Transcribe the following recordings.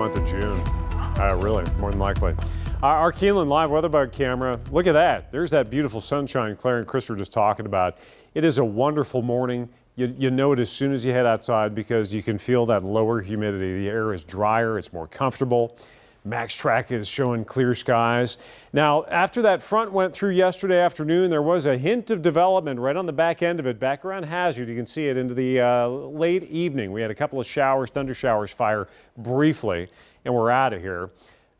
month of June. Really, more than likely. Our Keeneland Live WeatherBug camera, look at that. There's that beautiful sunshine Claire and Chris were just talking about. It is a wonderful morning. You know it as soon as you head outside because you can feel that lower humidity. The air is drier, it's more comfortable. MaxTrack is showing clear skies. Now, after that front went through yesterday afternoon, there was a hint of development right on the back end of it, back around Hazard. You can see it into the late evening. We had a couple of showers, thunder showers fire briefly, and we're out of here.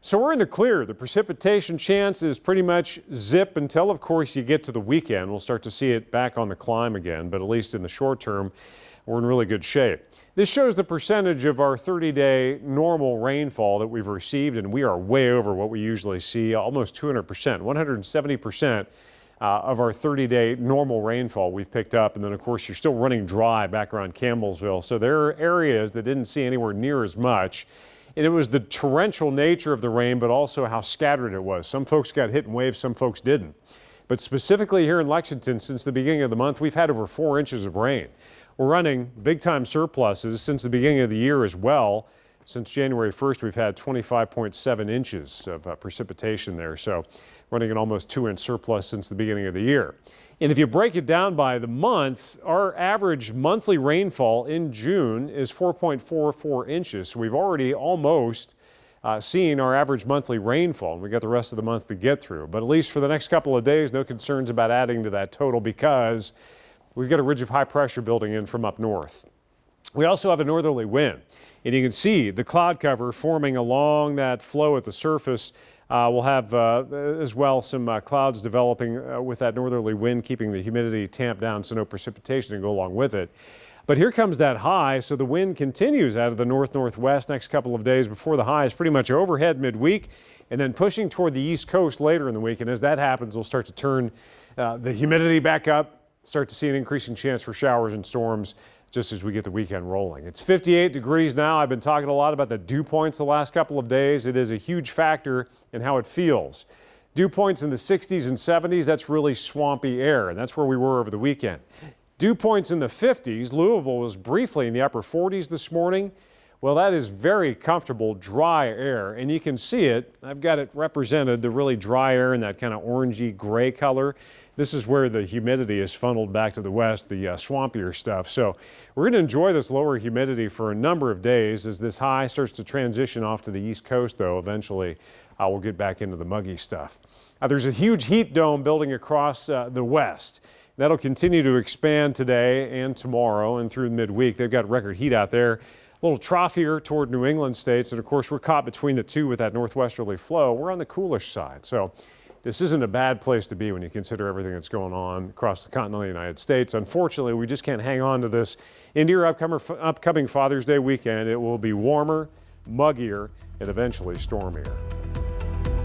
So we're in the clear. The precipitation chance is pretty much zip until, of course, you get to the weekend. We'll start to see it back on the climb again, but at least in the short term, we're in really good shape. This shows the percentage of our 30-day normal rainfall that we've received, and we are way over what we usually see, almost 200%, 170% of our 30-day normal rainfall we've picked up. And then, of course, you're still running dry back around Campbellsville. So there are areas that didn't see anywhere near as much. And it was the torrential nature of the rain, but also how scattered it was. Some folks got hit in waves, some folks didn't. But specifically here in Lexington, since the beginning of the month, we've had over 4 inches of rain. We're running big-time surpluses since the beginning of the year as well. Since January 1st, we've had 25.7 inches of precipitation there. So running an almost 2-inch surplus since the beginning of the year. And if you break it down by the month, our average monthly rainfall in June is 4.44 inches. So we've already almost seen our average monthly rainfall, and we got the rest of the month to get through. But at least for the next couple of days, no concerns about adding to that total because we've got a ridge of high pressure building in from up north. We also have a northerly wind, and you can see the cloud cover forming along that flow at the surface. We'll have as well some clouds developing with that northerly wind, keeping the humidity tamped down so no precipitation to go along with it. But here comes that high, so the wind continues out of the north-northwest next couple of days before the high is pretty much overhead midweek and then pushing toward the east coast later in the week. And as that happens, we'll start to turn the humidity back up, start to see an increasing chance for showers and storms just as we get the weekend rolling. It's 58 degrees now. I've been talking a lot about the dew points the last couple of days. It is a huge factor in how it feels. Dew points in the 60s and 70s, that's really swampy air, and that's where we were over the weekend. Dew points in the 50s, Louisville was briefly in the upper 40s this morning. Well, that is very comfortable, dry air, and you can see it. I've got it represented, the really dry air in that kind of orangey gray color. This is where the humidity is funneled back to the west, the swampier stuff. So we're going to enjoy this lower humidity for a number of days as this high starts to transition off to the east coast, though. Eventually, we'll get back into the muggy stuff. There's a huge heat dome building across the west. That'll continue to expand today and tomorrow and through midweek. They've got record heat out there. A little trough here toward New England states, and of course we're caught between the two with that northwesterly flow. We're on the coolish side, so this isn't a bad place to be when you consider everything that's going on across the continental United States. Unfortunately, we just can't hang on to this into your upcoming Father's Day weekend. It will be warmer, muggier, and eventually stormier.